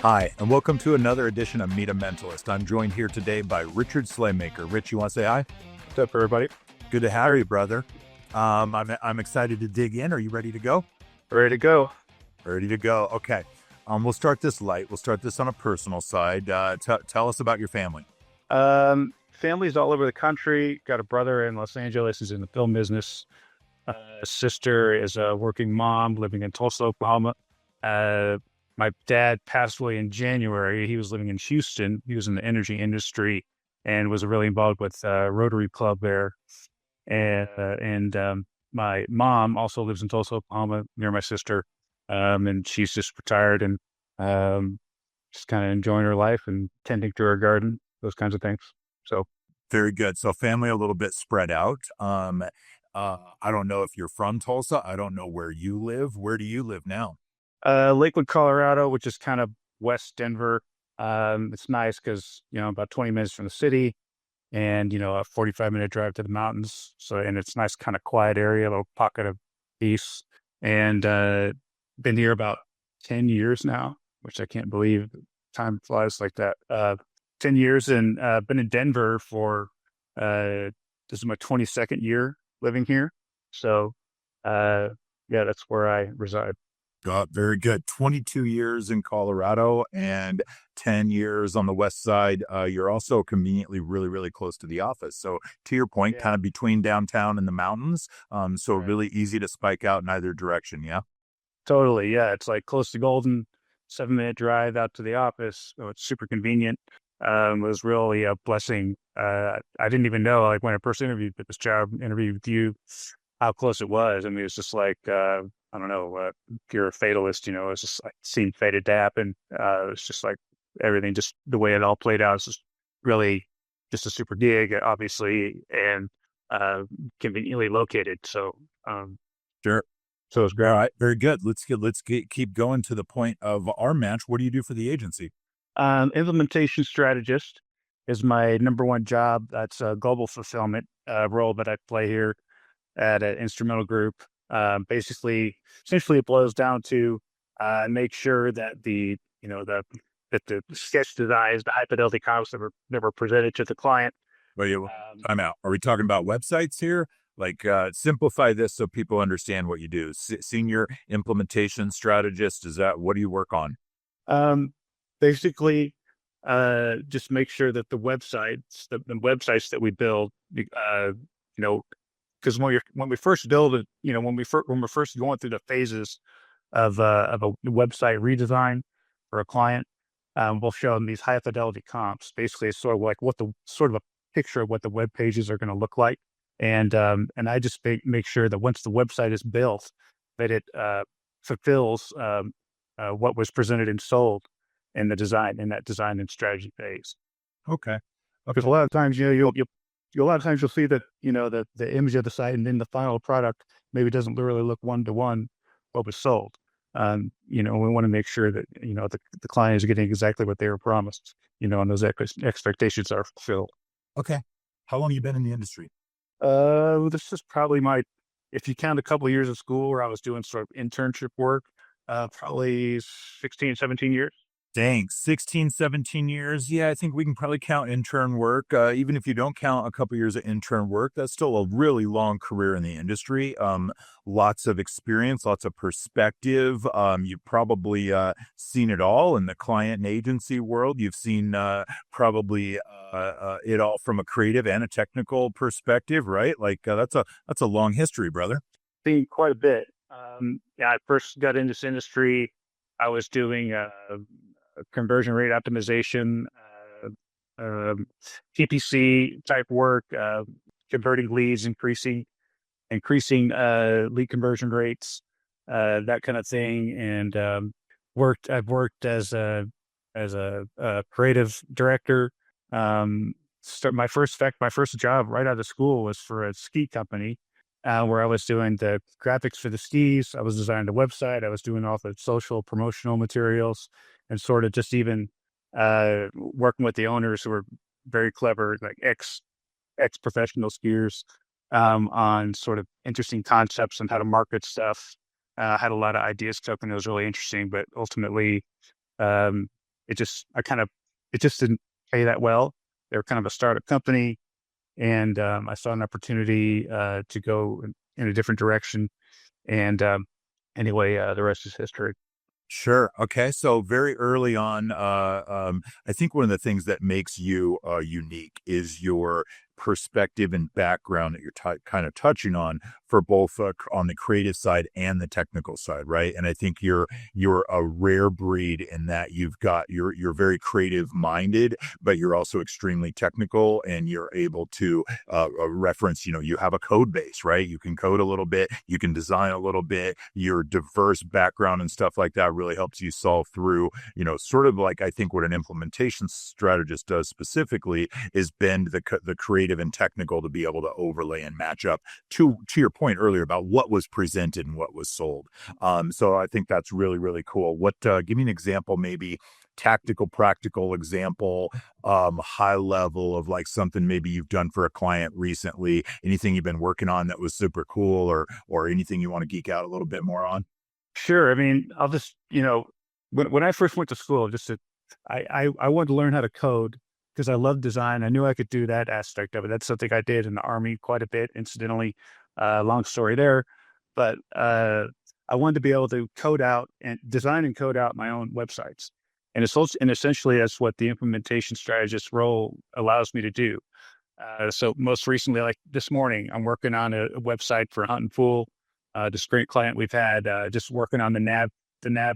Hi, and welcome to another edition of Meet a Mentalist. I'm joined here today by Richard Slemaker. Rich, you want to say hi? What's up, everybody? Good to have you, brother. I'm excited to dig in. Are you ready to go? Ready to go. Ready to go. Okay. We'll start this light. We'll start this on a personal side. Tell us about your family. Family's all over the country. Got a brother in Los Angeles who's in the film business. Sister is a working mom living in Tulsa, Oklahoma. My dad passed away in January. He was living in Houston. He was in the energy industry and was really involved with Rotary Club there. And my mom also lives in Tulsa, Oklahoma, near my sister. And she's just retired and just kind of enjoying her life and tending to her garden, those kinds of things. So very good. So family a little bit spread out. I don't know if you're from Tulsa. I don't know where you live. Where do you live now? Lakewood, Colorado, which is kind of West Denver. It's nice because, about 20 minutes from the city and, a 45-minute drive to the mountains. So, and it's nice, kind of quiet area, a little pocket of peace. And been here about 10 years now, which I can't believe time flies like that. 10 years and been in Denver for, this is my 22nd year living here. So, yeah, that's where I reside. Very good. 22 years in Colorado and 10 years on the west side. You're also conveniently really, really close to the office. So to your point, Yeah. kind of between downtown and the mountains. So Right. really easy to spike out in either direction. Yeah. Totally. Yeah. It's like close to Golden, 7-minute drive out to the office. So it's super convenient. It was really a blessing. I didn't even know, like when I first interviewed for this job, interviewed with you, how close it was. I mean, it's just like, I don't know, if you're a fatalist, it's just like seeing fated to happen. It's just like everything, just the way it all played out is just really just a super gig, obviously, and conveniently located. So, Sure. so it's All great. right. Very good. Keep going to the point of our match. What do you do for the agency? Implementation strategist is my number one job. That's a global fulfillment role that I play here at an instrumental group. Essentially, it boils down to make sure that the sketch designs, the high fidelity comps that were presented to the client. Time out. Are we talking about websites here? Like, simplify this so people understand what you do. Senior implementation strategist. What do you work on? Um, basically, just make sure that the websites that we build, because when we first build it, when we're first going through the phases of a website redesign for a client, we'll show them these high fidelity comps. Basically, it's sort of like sort of a picture of what the web pages are going to look like, and I just make sure that once the website is built, that it fulfills what was presented and sold in that design and strategy phase. Okay. Because a lot of times, a lot of times you'll see that, that the image of the site and then the final product maybe doesn't really look one-to-one what was sold. We want to make sure that, the client is getting exactly what they were promised, and those expectations are fulfilled. Okay. How long have you been in the industry? This is probably if you count a couple of years of school where I was doing sort of internship work, probably 16, 17 years. Dang, 16, 17 years. Yeah, I think we can probably count intern work. Even if you don't count a couple years of intern work, that's still a really long career in the industry. Lots of experience, lots of perspective. You've probably seen it all in the client and agency world. You've seen probably it all from a creative and a technical perspective, right? Like that's a long history, brother. Seen quite a bit. Yeah, I first got into this industry. I was doing conversion rate optimization, PPC type work, converting leads, increasing lead conversion rates, that kind of thing. And I've worked as a creative director. My first job right out of school was for a ski company, where I was doing the graphics for the skis. I was designing the website. I was doing all the social promotional materials, and sort of just even working with the owners who were very clever, like ex professional skiers, on sort of interesting concepts and how to market stuff. Had a lot of ideas stuff, and it was really interesting. But ultimately, it just, it just didn't pay that well. They were kind of a startup company, and I saw an opportunity to go in a different direction. And anyway, the rest is history. Sure. Okay. So very early on, I think one of the things that makes you unique is your perspective and background that you're kind of touching on for both on the creative side and the technical side, right? And I think you're a rare breed in that you're very creative minded, but you're also extremely technical, and you're able to reference. You have a code base, right? You can code a little bit, you can design a little bit. Your diverse background and stuff like that really helps you solve through, sort of like I think what an implementation strategist does specifically is bend the creative and technical to be able to overlay and match up to your point earlier about what was presented and what was sold. So I think that's really, really cool. Give me an example, maybe tactical, practical example, high level of like something maybe you've done for a client recently, anything you've been working on that was super cool, or anything you want to geek out a little bit more on. Sure. I mean, I'll just, when I first went to school, I wanted to learn how to code because I love design. I knew I could do that aspect of it. That's something I did in the Army quite a bit, incidentally. Long story there. But I wanted to be able to code out and design and code out my own websites. And essentially, that's what the implementation strategist role allows me to do. So most recently, like this morning, I'm working on a website for Hunt and Fool, this great client we've had, just working on the nav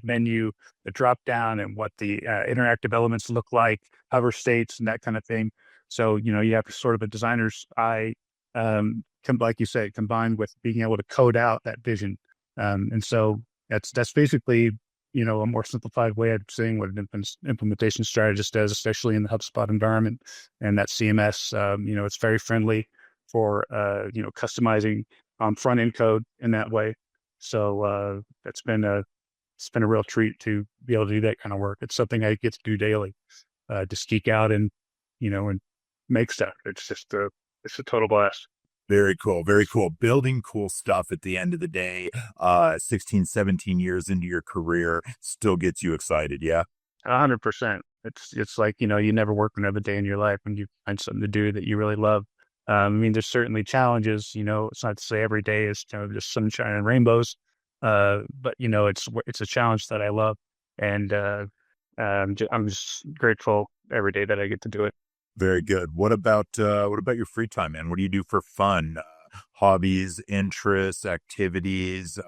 menu, the drop down, and what the interactive elements look like, hover states, and that kind of thing. So you have sort of a designer's eye, like you said, combined with being able to code out that vision. And so that's basically a more simplified way of saying what an implementation strategist does, especially in the HubSpot environment and that CMS. It's very friendly for customizing front end code in that way. So it's been a real treat to be able to do that kind of work. It's something I get to do daily, just geek out and make stuff. It's a total blast. Very cool. Very cool. Building cool stuff at the end of the day, 16, 17 years into your career still gets you excited. Yeah. 100%. It's like, you never work another day in your life when you find something to do that you really love. I mean, there's certainly challenges, it's not to say every day is just sunshine and rainbows. But it's a challenge that I love. And, I'm just grateful every day that I get to do it. Very good. What about your free time, man? What do you do for fun? Hobbies, interests, activities.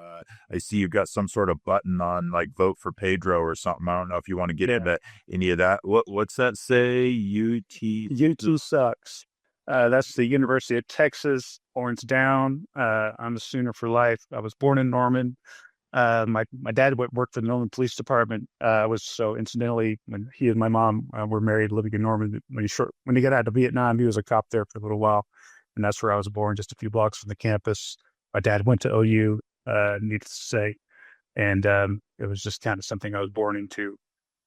I see you've got some sort of button on like vote for Pedro or something. I don't know if you want to get Yeah. into any of that. What's that say? UT sucks. That's the University of Texas, Orange Down. I'm a Sooner for life. I was born in Norman. My dad worked for the Norman Police Department. Was so incidentally when he and my mom were married, living in Norman. When he got out of Vietnam, he was a cop there for a little while, and that's where I was born, just a few blocks from the campus. My dad went to OU, needless to say, and it was just kind of something I was born into.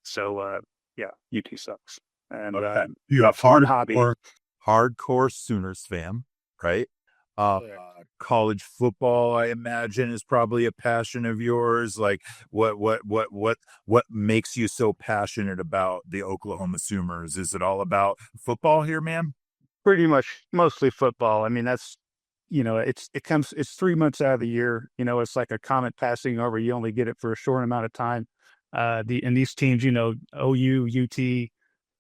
So yeah, UT sucks, and Okay. You have fun hobby. Hardcore Sooners fan, right? Uh, Correct. College football, I imagine, is probably a passion of yours. Like, what makes you so passionate about the Oklahoma Sooners? Is it all about football here, man? Pretty much mostly football. I mean, that's it's 3 months out of the year. It's like a comet passing over. You only get it for a short amount of time. These teams, OU, UT,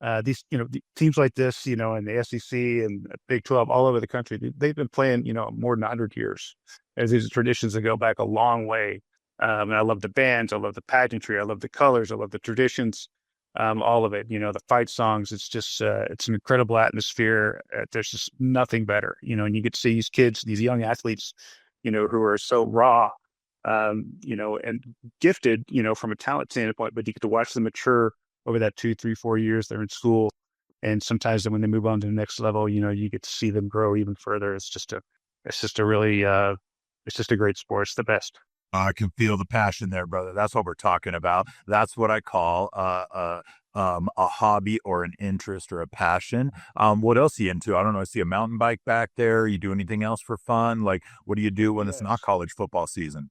the teams like this, and the SEC and Big 12 all over the country, they've been playing, more than 100 years. As these traditions that go back a long way. And I love the bands, I love the pageantry, I love the colors, I love the traditions, all of it. The fight songs. It's just it's an incredible atmosphere. There's just nothing better, and you get to see these kids, these young athletes, who are so raw, and gifted, from a talent standpoint, but you get to watch them mature over that 2, 3, 4 years they're in school. And sometimes then when they move on to the next level, you get to see them grow even further. It's just a really, it's just a great sport. It's the best. I can feel the passion there, brother. That's what we're talking about. That's what I call a hobby or an interest or a passion. What else are you into? I don't know. I see a mountain bike back there. You do anything else for fun? Like, what do you do when it's not Yes. college football season?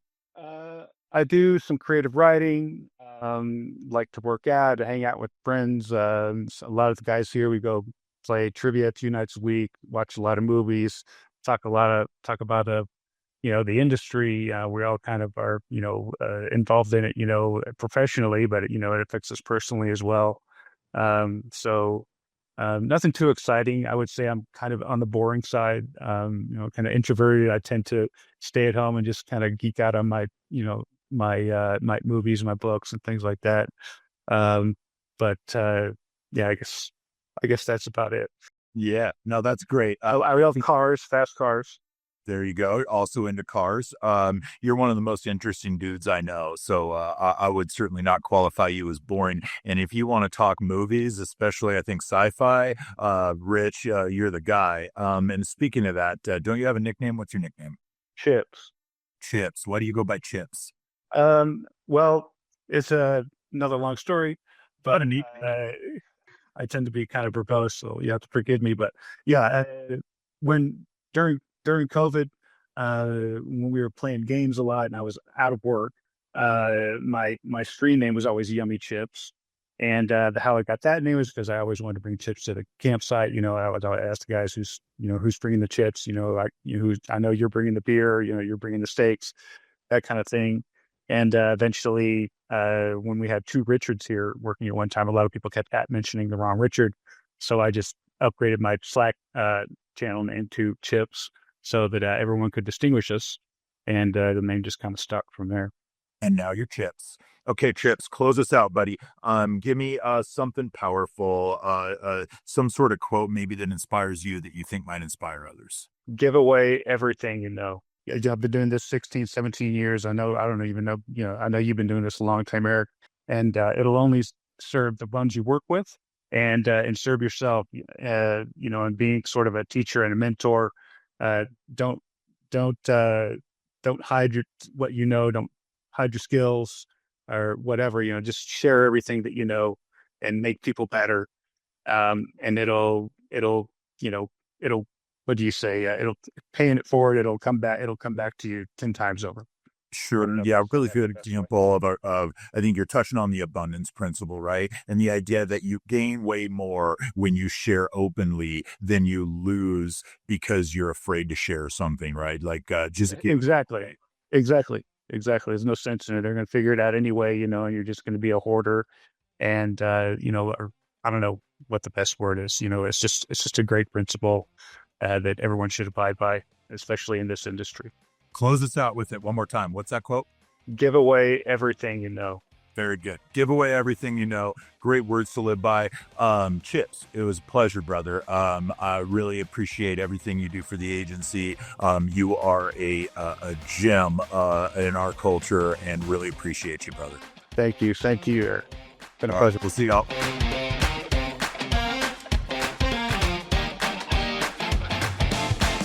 I do some creative writing. Like to work out, to hang out with friends. A lot of the guys here, we go play trivia 2 nights a week, watch a lot of movies, talk about the industry. We all kind of are, involved in it, professionally, but it affects us personally as well. Nothing too exciting. I would say I'm kind of on the boring side, kind of introverted. I tend to stay at home and just kind of geek out on my movies, my books and things like that. Um, but yeah, I guess that's about it. Yeah, no, that's great. I love cars, fast cars. There you go. Also into cars. You're one of the most interesting dudes I know. So I would certainly not qualify you as boring. And if you want to talk movies, especially I think sci-fi, Rich, you're the guy. And speaking of that, don't you have a nickname? What's your nickname? Chips. Chips. Why do you go by Chips? Well, it's another long story, What but a neat. I tend to be kind of verbose, so you have to forgive me. But yeah, when during COVID, when we were playing games a lot and I was out of work, my screen name was always Yummy Chips. And how I got that name is because I always wanted to bring chips to the campsite. I would always ask the guys who's bringing the chips. I know you're bringing the beer. You're bringing the steaks, that kind of thing. And eventually, when we had two Richards here working at one time, a lot of people kept mentioning the wrong Richard. So I just upgraded my Slack channel name to Chips so that everyone could distinguish us. And the name just kind of stuck from there. And now you're Chips. Okay, Chips, close us out, buddy. Give me something powerful, some sort of quote maybe that inspires you that you think might inspire others. Give away everything you know. Yeah, I've been doing this 16, 17 years. I don't even know, I know you've been doing this a long time, Eric, and it'll only serve the ones you work with and serve yourself, and being sort of a teacher and a mentor. Uh, don't, don't, uh, don't hide what you know. Don't hide your skills or whatever, just share everything that you know and make people better. And it'll, what do you say? It'll paying it forward. It'll come back to you 10 times over. I Sure. don't know if Yeah, I said really that the good best way. example of I think you're touching on the abundance principle, right? And the idea that you gain way more when you share openly than you lose because you're afraid to share something, right? Like just give. Exactly. Exactly. Exactly. There's no sense in it. They're going to figure it out anyway, and you're just going to be a hoarder. And, or I don't know what the best word is. It's just a great principle that everyone should abide by, especially in this industry. Close us out with it one more time. What's that quote? Give away everything you know. Very good. Give away everything you know. Great words to live by. Chips, it was a pleasure, brother. I really appreciate everything you do for the agency. You are a gem in our culture and really appreciate you, brother. Thank you. Thank you, Eric. Been a All right, pleasure. we'll see y'all.